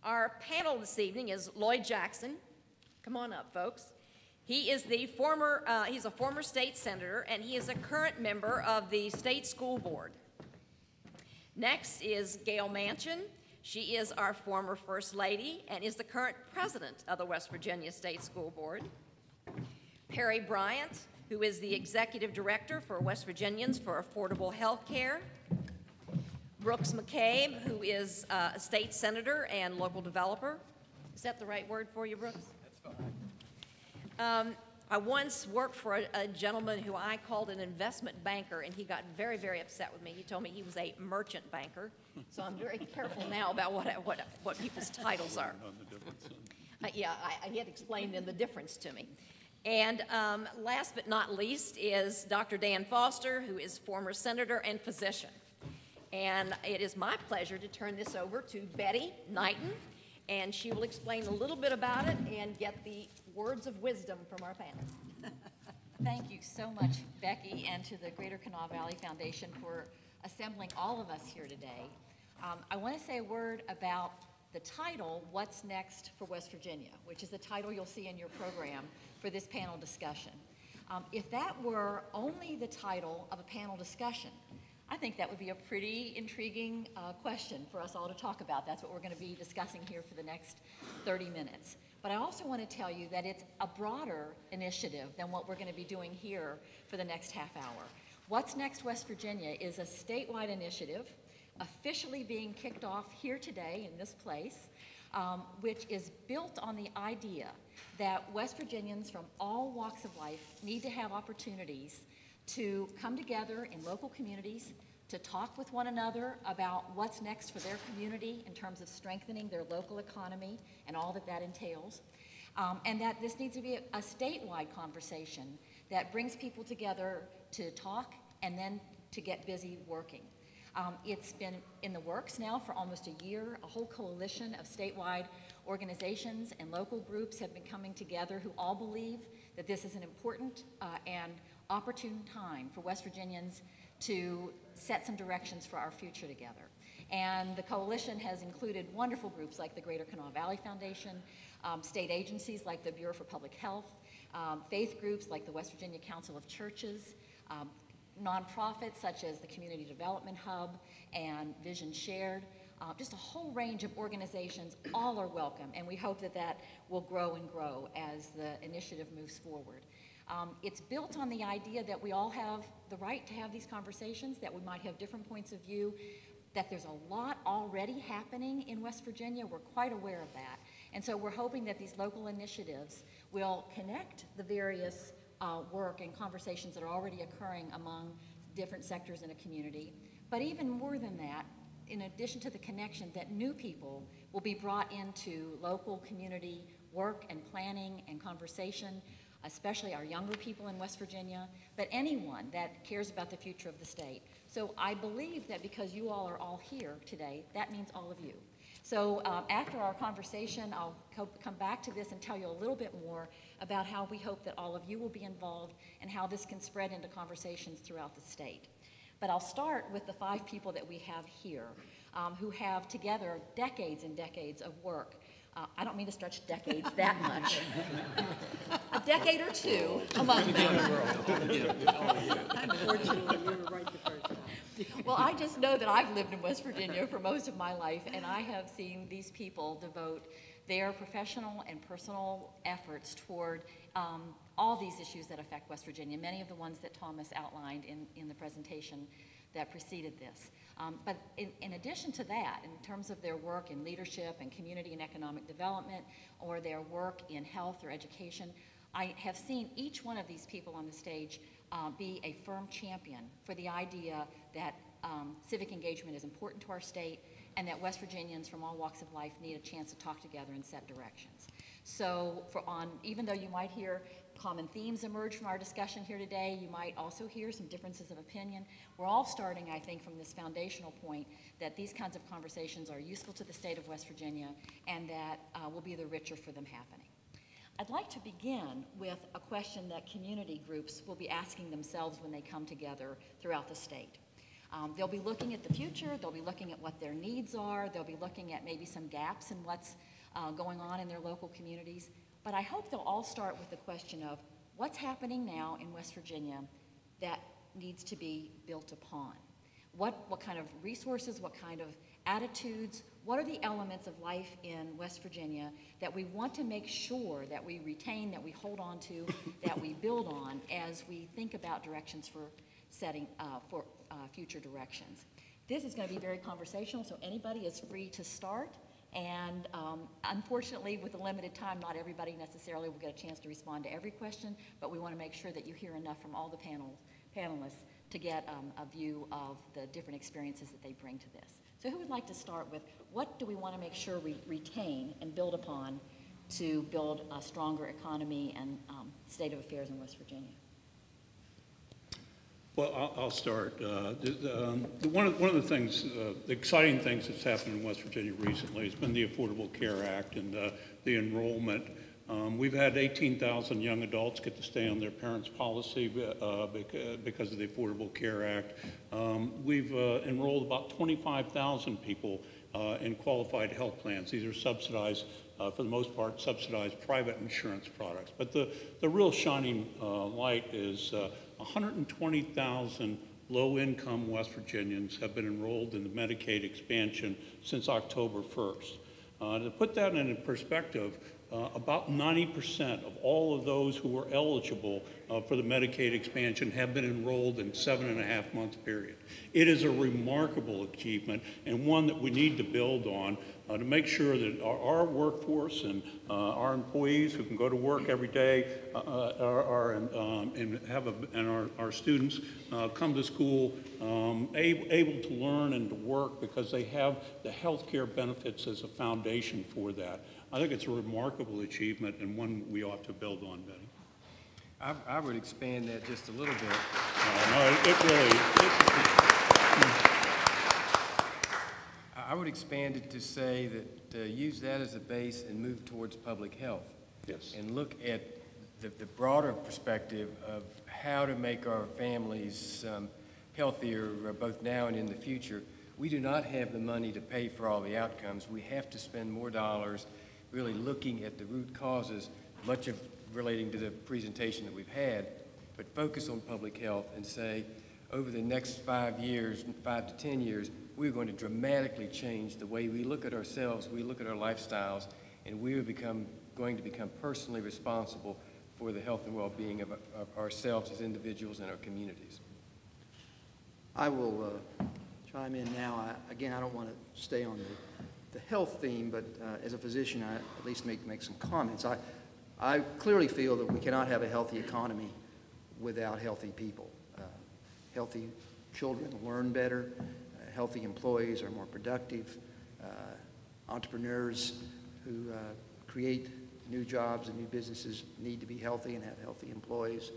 Our panel this evening is Lloyd Jackson. Come on up, folks. He is the former, he's a former state senator, and he is a current member of the state school board. Next is Gayle Manchin. She is our former First Lady and is the current president of the West Virginia State School Board. Bryant, who is the executive director for West Virginians for Affordable Health Care. McCabe, who is a state senator and local developer. Is that the right word for you, Brooks? That's fine. I once worked for a gentleman who I called an investment banker, and he got very, very upset with me. He told me he was a merchant banker, so I'm very careful now about what people's titles are. Yeah, he had explained then the difference to me. And last but not least is Dr. Dan Foster, who is former senator and physician. And it is my pleasure to turn this over to Betty Knighton, and she will explain a little bit about it and get the words of wisdom from our panel. Thank you so much, Becky, and to the Greater Kanawha Valley Foundation for assembling all of us here today. I want to say a word about the title, What's Next for West Virginia, which is the title you'll see in your program for this panel discussion. If that were only the title of a panel discussion, I think that would be a pretty intriguing question for us all to talk about. That's what we're going to be discussing here for the next 30 minutes. But I also want to tell you that it's a broader initiative than what we're going to be doing here for the next half hour. What's Next West Virginia is a statewide initiative officially being kicked off here today in this place, which is built on the idea that West Virginians from all walks of life need to have opportunities to come together in local communities, to talk with one another about what's next for their community in terms of strengthening their local economy and all that that entails, and that this needs to be a statewide conversation that brings people together to talk and then to get busy working. It's been in the works now for almost a year. A whole coalition of statewide organizations and local groups have been coming together who all believe that this is an important and opportune time for West Virginians to set some directions for our future together. And the coalition has included wonderful groups like the Greater Kanawha Valley Foundation, state agencies like the Bureau for Public Health, faith groups like the West Virginia Council of Churches, nonprofits such as the Community Development Hub and Vision Shared, just a whole range of organizations. All are welcome, and we hope that that will grow and grow as the initiative moves forward. It's built on the idea that we all have the right to have these conversations, that we might have different points of view, that there's a lot already happening in West Virginia. We're quite aware of that. And so we're hoping that these local initiatives will connect the various work and conversations that are already occurring among different sectors in a community. But even more than that, in addition to the connection, that new people will be brought into local community work and planning and conversation, especially our younger people in West Virginia, but anyone that cares about the future of the state. So I believe that because you all are all here today, that means all of you. So after our conversation, I'll come back to this and tell you a little bit more about how we hope that all of you will be involved and how this can spread into conversations throughout the state. But I'll start with the 5 people that we have here who have together decades and decades of work. I don't mean to stretch decades that much. A decade or two among them. Unfortunately, you were right the first time. Well, I just know that I've lived in West Virginia for most of my life, and I have seen these people devote their professional and personal efforts toward all these issues that affect West Virginia, many of the ones that Thomas outlined in the presentation that preceded this. But in addition to that, in terms of their work in leadership and community and economic development, or their work in health or education, I have seen each one of these people on the stage be a firm champion for the idea that civic engagement is important to our state and that West Virginians from all walks of life need a chance to talk together and set directions. So even though you might hear common themes emerge from our discussion here today, you might also hear some differences of opinion. We're all starting, I think, from this foundational point that these kinds of conversations are useful to the state of West Virginia and that will be the richer for them happening. I'd like to begin with a question that community groups will be asking themselves when they come together throughout the state. They'll be looking at the future, they'll be looking at what their needs are, they'll be looking at maybe some gaps in what's going on in their local communities. But I hope they'll all start with the question of what's happening now in West Virginia that needs to be built upon. What kind of resources, what kind of attitudes, what are the elements of life in West Virginia that we want to make sure that we retain, that we hold on to, that we build on as we think about directions for setting for future directions. This is going to be very conversational, so anybody is free to start. And unfortunately, with a limited time, not everybody necessarily will get a chance to respond to every question, but we want to make sure that you hear enough from all the panelists to get a view of the different experiences that they bring to this. So who would like to start with what do we want to make sure we retain and build upon to build a stronger economy and state of affairs in West Virginia? Well, I'll start. One of the things, the exciting things that's happened in West Virginia recently has been the Affordable Care Act and the enrollment. We've had 18,000 young adults get to stay on their parents' policy because of the Affordable Care Act. We've enrolled about 25,000 people in qualified health plans. These are subsidized, for the most part, subsidized private insurance products. But the real shining light is 120,000 low-income West Virginians have been enrolled in the Medicaid expansion since October 1st. To put that in perspective, about 90% of all of those who were eligible for the Medicaid expansion have been enrolled in 7.5 month period. It is a remarkable achievement and one that we need to build on to make sure that our workforce and our employees who can go to work every day and our students come to school able to learn and to work because they have the health care benefits as a foundation for that. I think it's a remarkable achievement and one we ought to build on, Betty. I would expand that just a little bit. I would expand it to say that use that as a base and move towards public health. Yes. And look at the broader perspective of how to make our families healthier both now and in the future. We do not have the money to pay for all the outcomes. We have to spend more dollars really looking at the root causes, much of relating to the presentation that we've had, but focus on public health and say, over the next 5 years, 5 to 10 years, we're going to dramatically change the way we look at ourselves, we look at our lifestyles, and we are going to become personally responsible for the health and well-being of ourselves as individuals and our communities. I will chime in now. Again, I don't want to stay on the health theme, but as a physician, I at least make some comments. I clearly feel that we cannot have a healthy economy without healthy people. Healthy children learn better, healthy employees are more productive, entrepreneurs who create new jobs and new businesses need to be healthy and have healthy employees.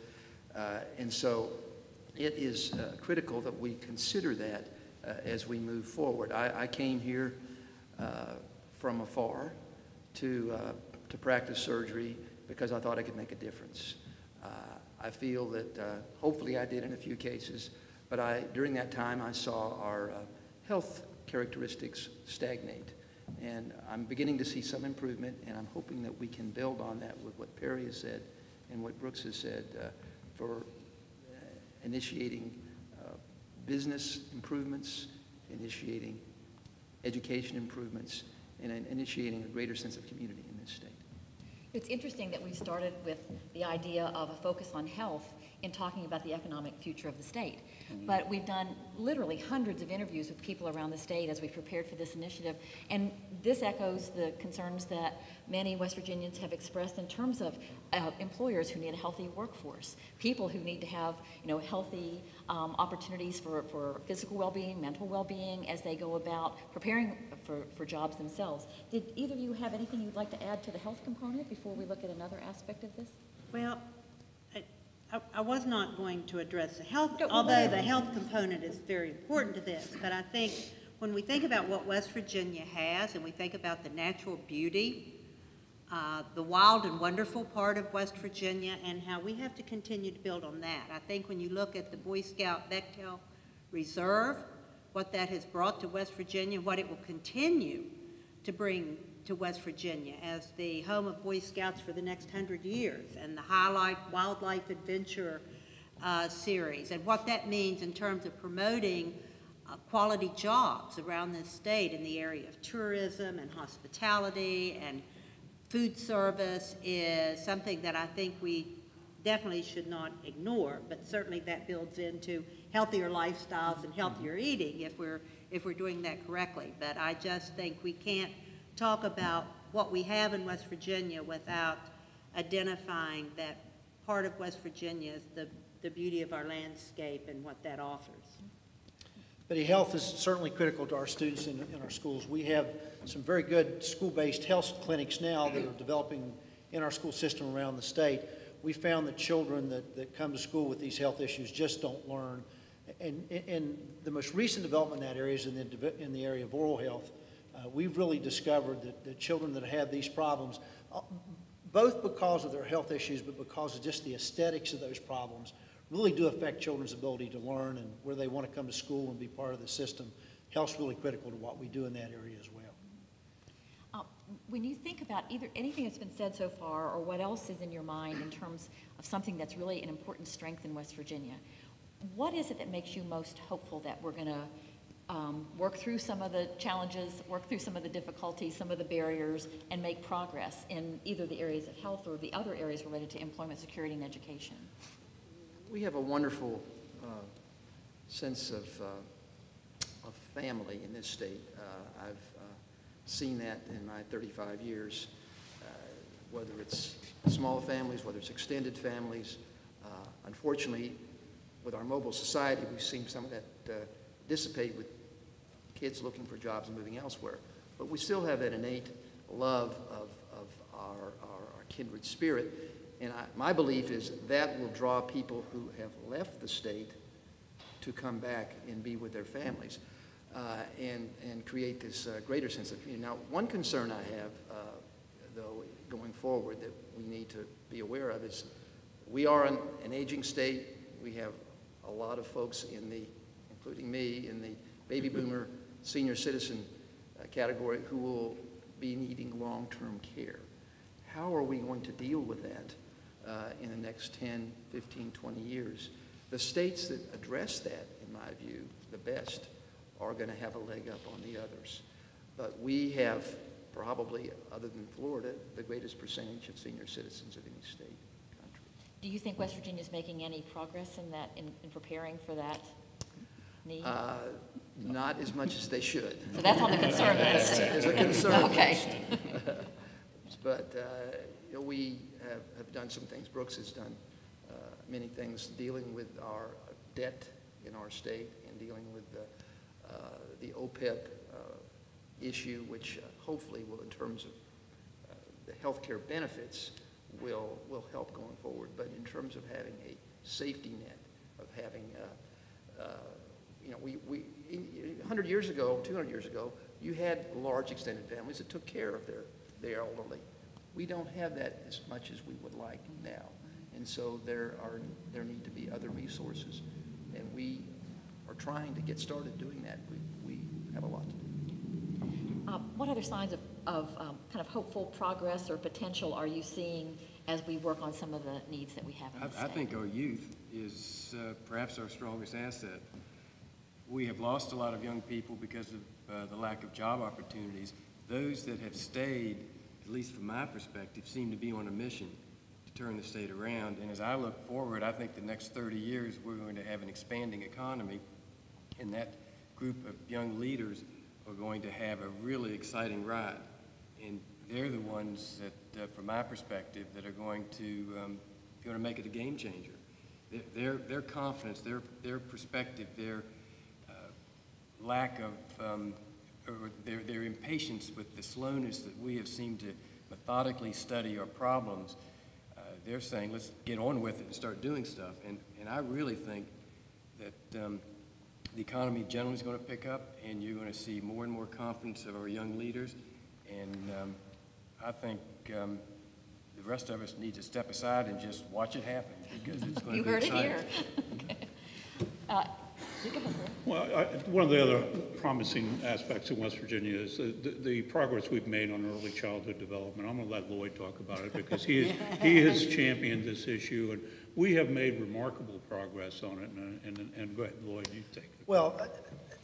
And so it is critical that we consider that as we move forward. I came here from afar to practice surgery because I thought I could make a difference. I feel that hopefully I did in a few cases, but during that time I saw our health characteristics stagnate. And I'm beginning to see some improvement, and I'm hoping that we can build on that with what Perry has said and what Brooks has said for initiating business improvements, initiating education improvements, and initiating a greater sense of community in this state. It's interesting that we started with the idea of a focus on health in talking about the economic future of the state. But we've done literally hundreds of interviews with people around the state as we prepared for this initiative. And this echoes the concerns that many West Virginians have expressed in terms of employers who need a healthy workforce, people who need to have healthy opportunities for physical well-being, mental well-being as they go about preparing for jobs themselves. Did either of you have anything you'd like to add to the health component before we look at another aspect of this? Well, I was not going to address the health, No, although whatever. the health component is very important to this. But I think when we think about what West Virginia has and we think about the natural beauty, the wild and wonderful part of West Virginia and how we have to continue to build on that. I think when you look at the Boy Scout Bechtel Reserve, what that has brought to West Virginia, what it will continue to bring to West Virginia as the home of Boy Scouts for the next 100 years, and the High Life Wildlife Adventure series, and what that means in terms of promoting quality jobs around this state in the area of tourism and hospitality and food service is something that I think we definitely should not ignore, but certainly that builds into healthier lifestyles and healthier eating if we're doing that correctly. But I just think we can't talk about what we have in West Virginia without identifying that part of West Virginia is the beauty of our landscape and what that offers. Betty, health is certainly critical to our students in our schools. We have some very good school-based health clinics now that are developing in our school system around the state. We found that children that come to school with these health issues just don't learn. And the most recent development in that area is in the area of oral health. We've really discovered that children that have these problems, both because of their health issues, but because of just the aesthetics of those problems, really do affect children's ability to learn and where they want to come to school and be part of the system. Health's really critical to what we do in that area as well. When you think about either anything that's been said so far or what else is in your mind in terms of something that's really an important strength in West Virginia, what is it that makes you most hopeful that we're going to work through some of the challenges, work through some of the difficulties, some of the barriers, and make progress in either the areas of health or the other areas related to employment, security, and education? We have a wonderful sense of family in this state. I've seen that in my 35 years, whether it's small families, whether it's extended families. Unfortunately, with our mobile society, we've seen some of that dissipate with kids looking for jobs and moving elsewhere. But we still have that innate love of our kindred spirit. And my belief is that will draw people who have left the state to come back and be with their families and create this greater sense of community. Now, one concern I have, though, going forward that we need to be aware of is we are an aging state. We have a lot of folks including me, in the baby boomer senior citizen category who will be needing long-term care. How are we going to deal with that in the next 10, 15, 20 years? The states that address that, in my view, the best, are going to have a leg up on the others. But we have probably, other than Florida, the greatest percentage of senior citizens of any state country. Do you think West Virginia is making any progress in that, in preparing for that need? Not as much as they should. So that's on the concern list. There's a concern Okay. list. But you know, we have done some things. Brooks has done many things dealing with our debt in our state and dealing with the OPEB issue, which hopefully will, in terms of the health care benefits, will help going forward. But in terms of having a safety net, of having, you know, we 100 years ago, 200 years ago, you had large extended families that took care of their elderly. We don't have that as much as we would like now. And so there need to be other resources. And we are trying to get started doing that. We have a lot to do. What other signs of kind of hopeful progress or potential are you seeing as we work on some of the needs that we have in the state? I think our youth is perhaps our strongest asset. We have lost a lot of young people because of the lack of job opportunities. Those that have stayed, at least from my perspective, seem to be on a mission to turn the state around. And as I look forward, I think the next 30 years we're going to have an expanding economy, and that group of young leaders are going to have a really exciting ride. And they're the ones that, from my perspective, that are going to make it a game changer. Their confidence, their perspective, their lack of, or their impatience with the slowness that we have seemed to methodically study our problems, they're saying, let's get on with it and start doing stuff. And I really think that the economy generally is going to pick up, and you're going to see more and more confidence of our young leaders. And I think the rest of us need to step aside and just watch it happen, because it's going to be exciting. You heard it here. Well, one of the other promising aspects in West Virginia is the progress we've made on early childhood development. I'm going to let Lloyd talk about it because he has championed this issue, and we have made remarkable progress on it. And go ahead, Lloyd, you take it. Well,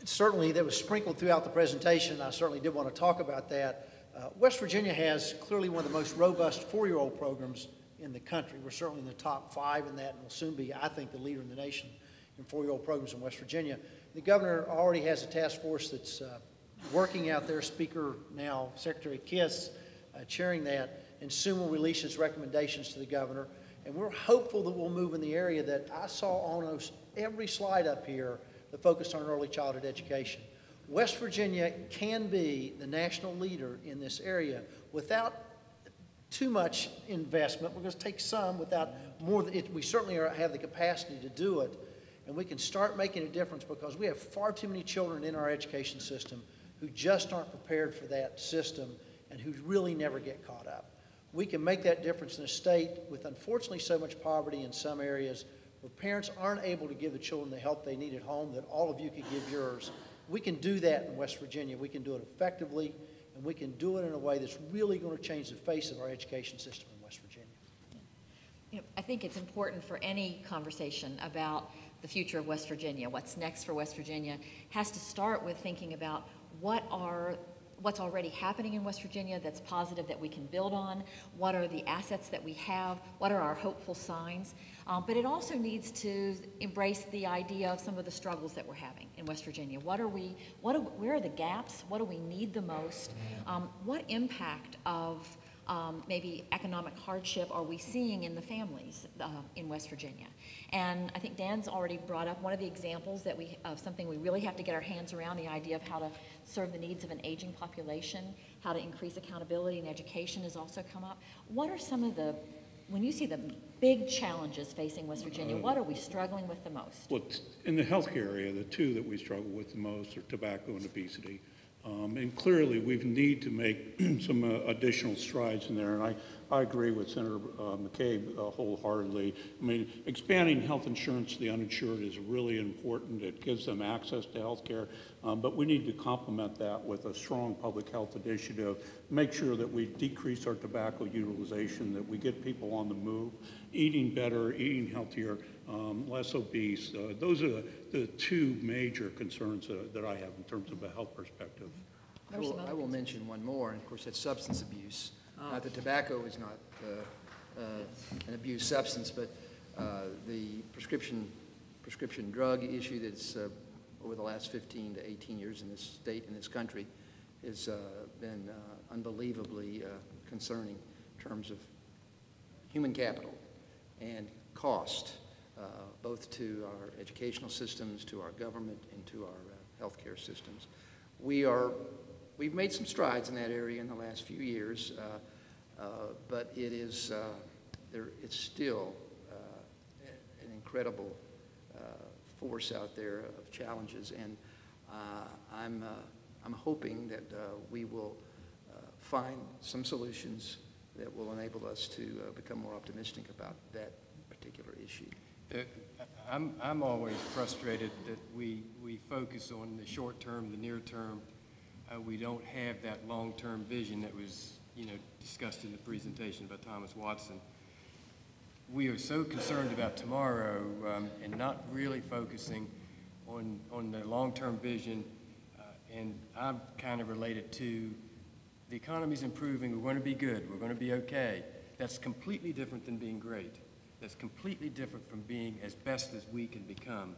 certainly that was sprinkled throughout the presentation. I certainly did want to talk about that. West Virginia has clearly one of the most robust 4-year-old programs in the country. We're certainly in the top 5 in that, and will soon be, I think, the leader in the nation in 4-year-old programs in West Virginia. The governor already has a task force that's working out there. Speaker now, Secretary Kiss, chairing that, and soon will release his recommendations to the governor. And we're hopeful that we'll move in the area that I saw on almost every slide up here that focused on early childhood education. West Virginia can be the national leader in this area without too much investment. We're going to take some without more. We certainly have the capacity to do it, and we can start making a difference because we have far too many children in our education system who just aren't prepared for that system and who really never get caught up. We can make that difference in a state with, unfortunately, so much poverty in some areas where parents aren't able to give the children the help they need at home that all of you could give yours. We can do that in West Virginia. We can do it effectively, and we can do it in a way that's really going to change the face of our education system in West Virginia. You know, I think it's important for any conversation about the future of West Virginia, what's next for West Virginia, has to start with thinking about what's already happening in West Virginia that's positive that we can build on, what are the assets that we have, what are our hopeful signs, but it also needs to embrace the idea of some of the struggles that we're having in West Virginia. Where are the gaps? What do we need the most? What impact of maybe economic hardship are we seeing in the families in West Virginia? And I think Dan's already brought up one of the examples of something we really have to get our hands around, the idea of how to serve the needs of an aging population, how to increase accountability in education has also come up. What are some of when you see the big challenges facing West Virginia, what are we struggling with the most? Well, in the healthcare area, the two that we struggle with the most are tobacco and obesity. And clearly, we need to make some additional strides in there. And I agree with Senator McCabe wholeheartedly. I mean, expanding health insurance to the uninsured is really important. It gives them access to health care. But we need to complement that with a strong public health initiative, make sure that we decrease our tobacco utilization, that we get people on the move, eating better, eating healthier, less obese. Those are the two major concerns that I have in terms of a health perspective. I will mention one more, and of course that's substance abuse. Not that tobacco is not an abused substance, but the prescription drug issue that's over the last 15 to 18 years in this state, in this country, has been unbelievably concerning in terms of human capital and cost, both to our educational systems, to our government, and to our healthcare systems. We've made some strides in that area in the last few years, but it's still an incredible force out there of challenges, and I'm hoping that we will find some solutions that will enable us to become more optimistic about that particular issue. I'm always frustrated that we focus on the short term, the near term. We don't have that long-term vision that was, discussed in the presentation by Thomas Watson. We are so concerned about tomorrow and not really focusing on the long-term vision. And I'm kind of related to the economy's improving, we're going to be good, we're going to be okay. That's completely different than being great. That's completely different from being as best as we can become.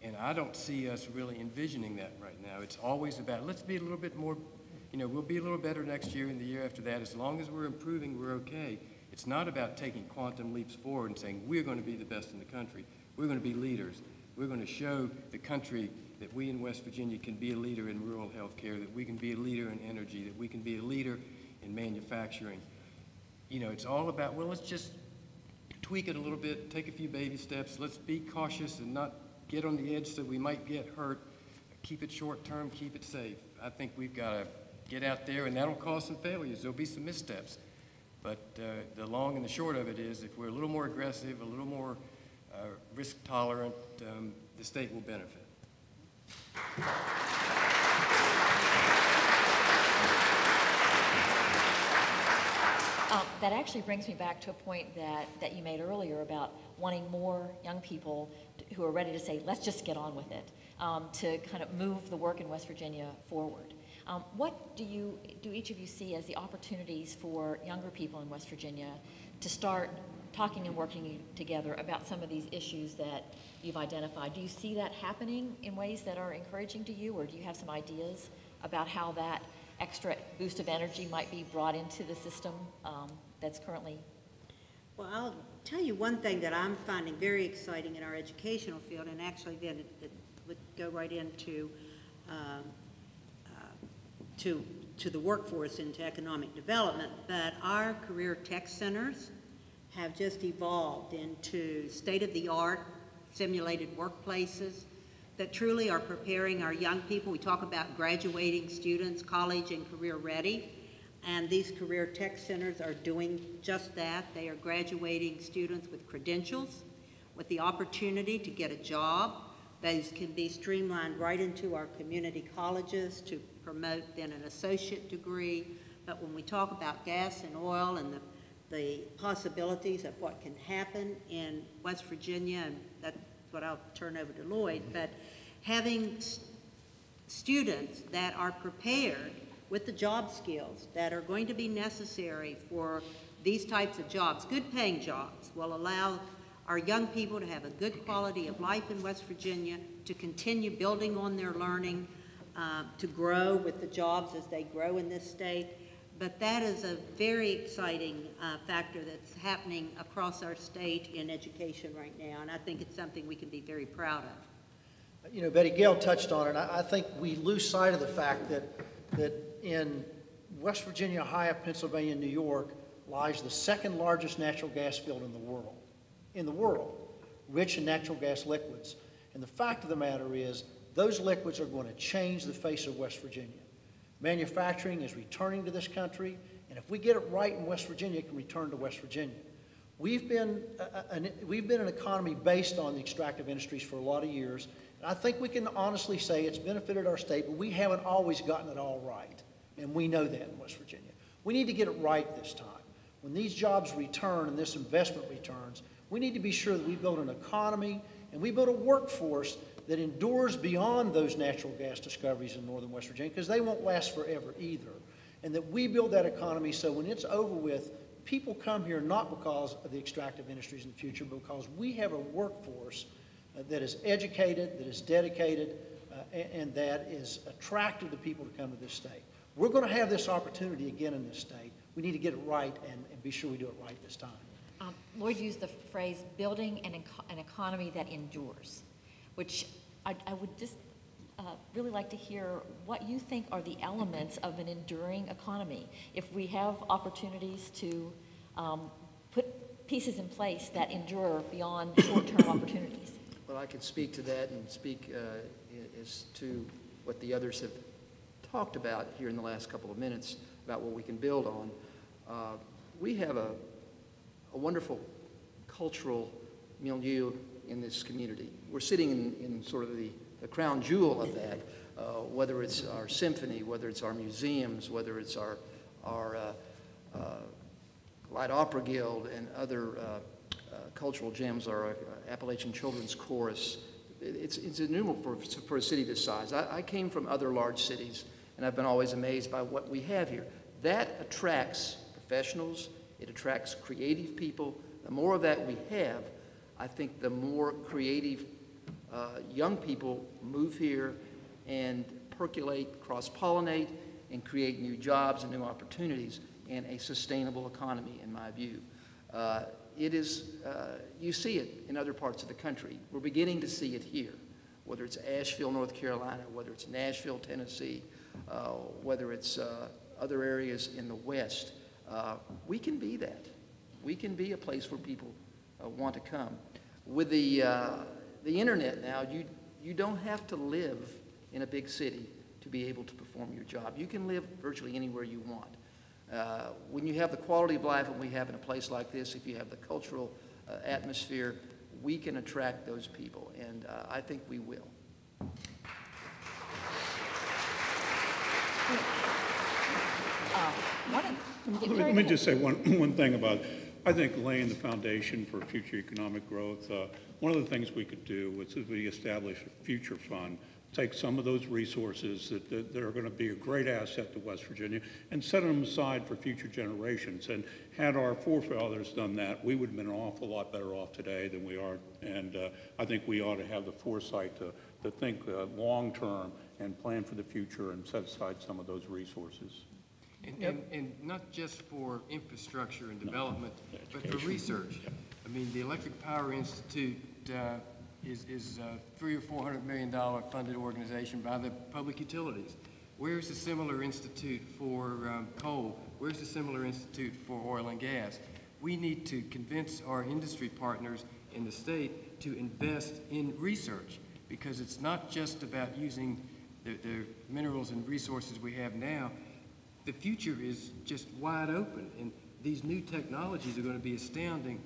And I don't see us really envisioning that right now. It's always about, let's be a little bit more, we'll be a little better next year and the year after that. As long as we're improving, we're okay. It's not about taking quantum leaps forward and saying, we're going to be the best in the country. We're going to be leaders. We're going to show the country that we in West Virginia can be a leader in rural health care, that we can be a leader in energy, that we can be a leader in manufacturing. It's all about, well, let's just tweak it a little bit, take a few baby steps. Let's be cautious and not get on the edge so we might get hurt. Keep it short term, keep it safe. I think we've got to get out there, and that'll cause some failures. There'll be some missteps. But the long and the short of it is, if we're a little more aggressive, a little more risk tolerant, the state will benefit. That actually brings me back to a point that you made earlier about wanting more young people who are ready to say, let's just get on with it, to kind of move the work in West Virginia forward. What do each of you see as the opportunities for younger people in West Virginia to start talking and working together about some of these issues that you've identified? Do you see that happening in ways that are encouraging to you, or do you have some ideas about how that extra boost of energy might be brought into the system that's currently? Well, I'll tell you one thing that I'm finding very exciting in our educational field, and actually then it would go right into to the workforce, into economic development, but our career tech centers have just evolved into state-of-the-art simulated workplaces that truly are preparing our young people. We talk about graduating students, college and career ready, and these career tech centers are doing just that. They are graduating students with credentials, with the opportunity to get a job. Those can be streamlined right into our community colleges to promote then an associate degree. But when we talk about gas and oil and the possibilities of what can happen in West Virginia, and that's what I'll turn over to Lloyd, but having students that are prepared with the job skills that are going to be necessary for these types of jobs, good paying jobs, will allow our young people to have a good quality of life in West Virginia, to continue building on their learning, to grow with the jobs as they grow in this state. But that is a very exciting factor that's happening across our state in education right now, and I think it's something we can be very proud of. You know, Betty, Gayle touched on it. I think we lose sight of the fact that in West Virginia, Ohio, Pennsylvania, and New York lies the second largest natural gas field in the world, rich in natural gas liquids. And the fact of the matter is, those liquids are going to change the face of West Virginia. Manufacturing is returning to this country, and if we get it right in West Virginia, it can return to West Virginia. We've been an economy based on the extractive industries for a lot of years, and I think we can honestly say it's benefited our state, but we haven't always gotten it all right, and we know that in West Virginia. We need to get it right this time. When these jobs return and this investment returns, we need to be sure that we build an economy and we build a workforce that endures beyond those natural gas discoveries in northern West Virginia, because they won't last forever either. And that we build that economy so when it's over with, people come here not because of the extractive industries in the future, but because we have a workforce that is educated, that is dedicated, and that is attractive to people to come to this state. We're going to have this opportunity again in this state. We need to get it right and be sure we do it right this time. Lloyd used the phrase building an economy that endures, which I would just really like to hear what you think are the elements of an enduring economy. If we have opportunities to put pieces in place that endure beyond short-term opportunities. Well, I can speak to that and speak as to what the others have talked about here in the last couple of minutes about what we can build on. We have a wonderful cultural milieu in this community. We're sitting in sort of the crown jewel of that, whether it's our symphony, whether it's our museums, whether it's our Light Opera Guild and other cultural gems, our Appalachian Children's Chorus. It's innumerable for a city this size. I came from other large cities, and I've been always amazed by what we have here. That attracts professionals, it attracts creative people. The more of that we have, I think the more creative young people move here and percolate, cross-pollinate, and create new jobs and new opportunities and a sustainable economy, in my view. It is, you see it in other parts of the country. We're beginning to see it here, whether it's Asheville, North Carolina, whether it's Nashville, Tennessee, whether it's other areas in the West. We can be that. We can be a place where people want to come. With the internet now, you don't have to live in a big city to be able to perform your job. You can live virtually anywhere you want. When you have the quality of life that we have in a place like this, if you have the cultural atmosphere, we can attract those people, and I think we will. Let me just say one thing about, I think laying the foundation for future economic growth, one of the things we could do was if we establish a future fund, take some of those resources that are going to be a great asset to West Virginia and set them aside for future generations. And had our forefathers done that, we would have been an awful lot better off today than we are. And I think we ought to have the foresight to think long-term and plan for the future and set aside some of those resources. And not just for infrastructure and development, but for research. I mean, the Electric Power Institute is a $300 or $400 million funded organization by the public utilities. Where's the similar institute for coal? Where's the similar institute for oil and gas? We need to convince our industry partners in the state to invest in research, because it's not just about using the minerals and resources we have now. The future is just wide open, and these new technologies are going to be astounding.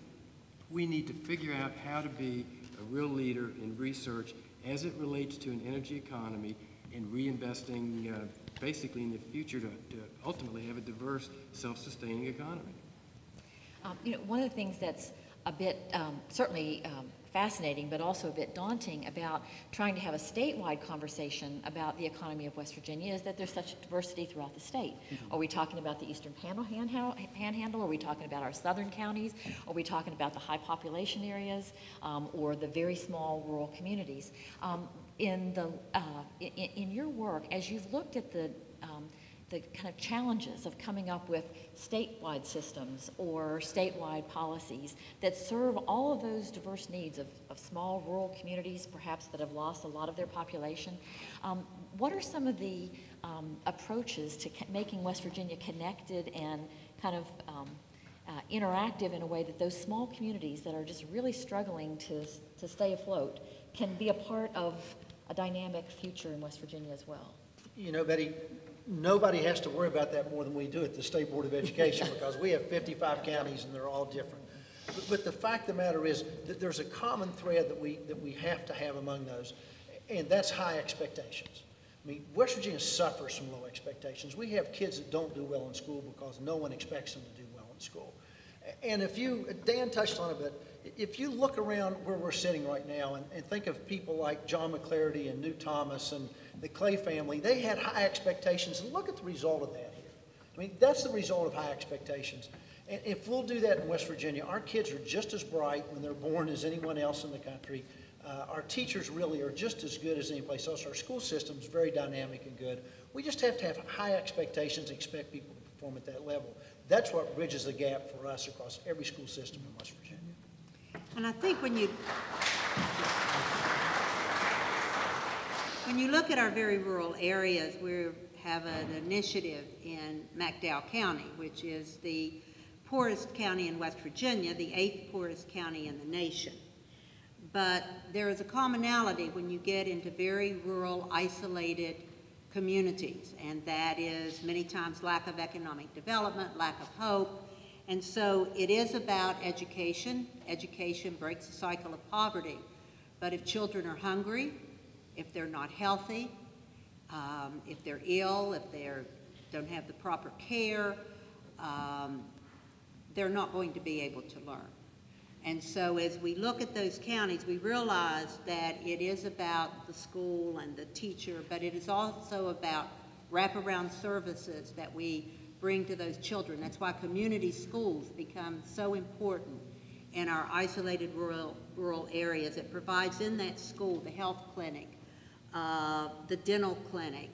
We need to figure out how to be a real leader in research as it relates to an energy economy and reinvesting basically in the future to ultimately have a diverse, self-sustaining economy. One of the things that's a bit certainly fascinating, but also a bit daunting about trying to have a statewide conversation about the economy of West Virginia is that there's such diversity throughout the state. Are we talking about the Eastern Panhandle? Are we talking about our southern counties? Are we talking about the high population areas or the very small rural communities? In your work, as you've looked at the kind of challenges of coming up with statewide systems or statewide policies that serve all of those diverse needs of small rural communities, perhaps that have lost a lot of their population. What are some of the approaches to making West Virginia connected and kind of interactive in a way that those small communities that are just really struggling to stay afloat can be a part of a dynamic future in West Virginia as well? You know, Betty, nobody has to worry about that more than we do at the State Board of Education because we have 55 counties and they're all different. But the fact of the matter is that there's a common thread that we have to have among those, and that's high expectations. I mean, West Virginia suffers from low expectations. We have kids that don't do well in school because no one expects them to do well in school. And Dan touched on it, but if you look around where we're sitting right now and think of people like John McClarty and New Thomas and the Clay family, they had high expectations, and look at the result of that here. I mean, that's the result of high expectations. And if we'll do that in West Virginia, our kids are just as bright when they're born as anyone else in the country. Our teachers really are just as good as any place else. Our school system's very dynamic and good. We just have to have high expectations and expect people to perform at that level. That's what bridges the gap for us across every school system in West Virginia. And I think when you look at our very rural areas, we have an initiative in McDowell County, which is the poorest county in West Virginia, the 8th poorest county in the nation. But there is a commonality when you get into very rural, isolated communities, and that is many times lack of economic development, lack of hope. And so it is about education. Education breaks the cycle of poverty. But if children are hungry, if they're not healthy, if they're ill, if they don't have the proper care, they're not going to be able to learn. And so as we look at those counties, we realize that it is about the school and the teacher, but it is also about wraparound services that we bring to those children. That's why community schools become so important in our isolated rural areas. It provides in that school the health clinic, the dental clinic,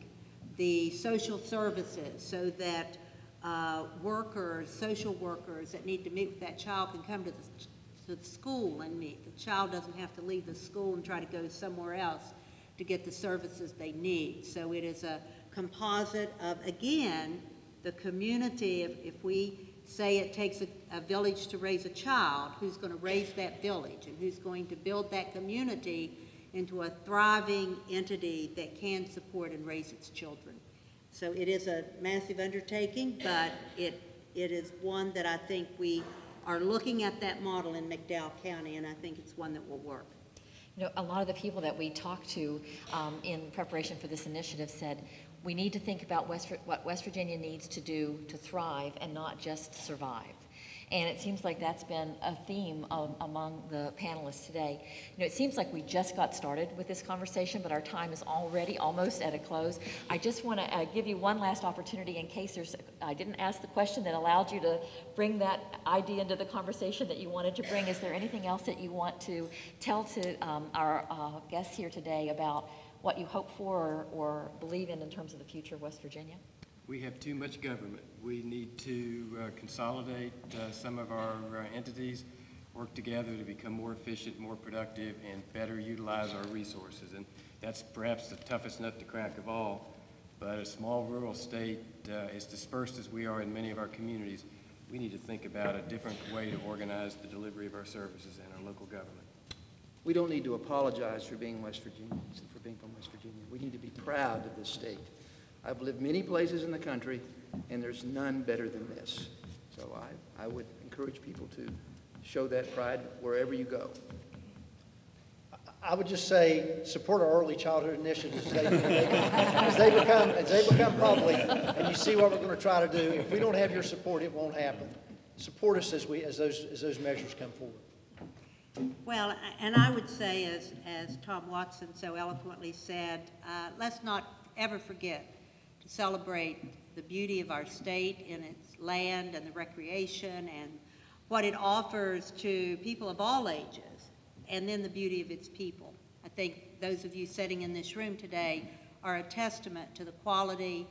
the social services, so that social workers that need to meet with that child can come to the school and meet. The child doesn't have to leave the school and try to go somewhere else to get the services they need. So it is a composite of, again, the community. If we say it takes a village to raise a child, who's going to raise that village and who's going to build that community into a thriving entity that can support and raise its children. So it is a massive undertaking, but it is one that I think we are looking at that model in McDowell County, and I think it's one that will work. You know, a lot of the people that we talked to in preparation for this initiative said, We need to think about what West Virginia needs to do to thrive and not just survive. And it seems like that's been a theme among the panelists today. You know, it seems like we just got started with this conversation, but our time is already almost at a close. I just want to give you one last opportunity in case I didn't ask the question that allowed you to bring that idea into the conversation that you wanted to bring. Is there anything else that you want to tell to our guests here today about what you hope for or believe in terms of the future of West Virginia? We have too much government. We need to consolidate some of our entities, work together to become more efficient, more productive, and better utilize our resources. And that's perhaps the toughest nut to crack of all. But a small rural state, as dispersed as we are in many of our communities, we need to think about a different way to organize the delivery of our services and our local government. We don't need to apologize for being West Virginians and for being from West Virginia. We need to be proud of this state. I've lived many places in the country, and there's none better than this. So I would encourage people to show that pride wherever you go. I would just say support our early childhood initiatives as they become public, and you see what we're going to try to do. If we don't have your support, it won't happen. Support us as those measures come forward. Well, and I would say, as Tom Watson so eloquently said, let's not ever forget to celebrate the beauty of our state in its land and the recreation and what it offers to people of all ages, and then the beauty of its people. I think those of you sitting in this room today are a testament to the quality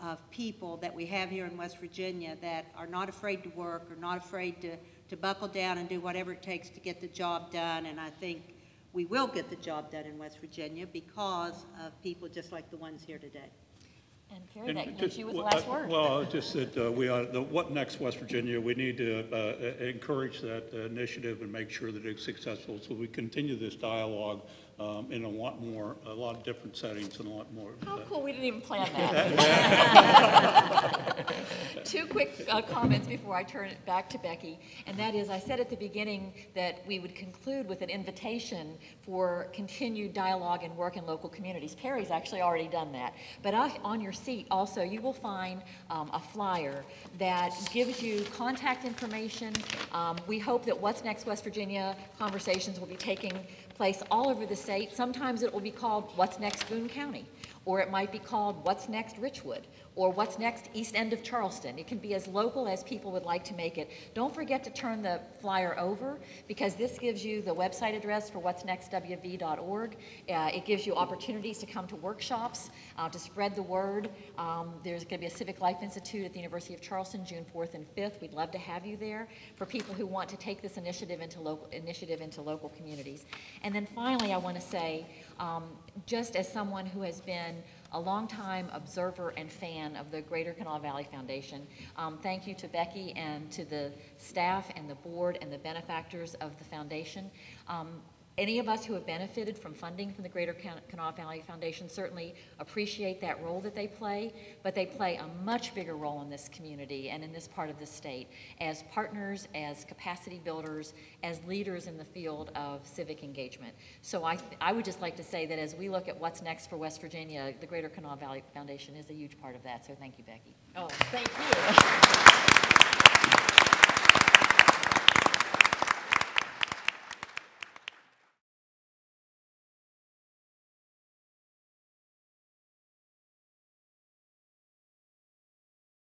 of people that we have here in West Virginia that are not afraid to work, or not afraid to buckle down and do whatever it takes to get the job done. And I think we will get the job done in West Virginia because of people just like the ones here today. And Kerry, that leaves you with the last word. Well, just that we are, what next West Virginia, we need to encourage that initiative and make sure that it's successful. So we continue this dialogue in a lot of different settings and a lot more. How cool, we didn't even plan that. Two quick comments before I turn it back to Becky, and that is, I said at the beginning that we would conclude with an invitation for continued dialogue and work in local communities. Perry's actually already done that, but on your seat also you will find a flyer that gives you contact information. We hope that What's Next West Virginia conversations will be taking place all over the state. Sometimes it will be called What's Next Boone County, or it might be called What's Next Richwood, or What's Next East End of Charleston. It can be as local as people would like to make it. Don't forget to turn the flyer over, because this gives you the website address for what'snextwv.org. It gives you opportunities to come to workshops, to spread the word. There's going to be a Civic Life Institute at the University of Charleston, June 4th and 5th. We'd love to have you there for people who want to take this initiative into local communities. And then finally, I want to say, just as someone who has been a longtime observer and fan of the Greater Kanawha Valley Foundation, thank you to Becky and to the staff and the board and the benefactors of the foundation. Any of us who have benefited from funding from the Greater Kanawha Valley Foundation certainly appreciate that role that they play, but they play a much bigger role in this community and in this part of the state as partners, as capacity builders, as leaders in the field of civic engagement. So I would just like to say that as we look at what's next for West Virginia, the Greater Kanawha Valley Foundation is a huge part of that. So thank you, Becky. Oh, thank you.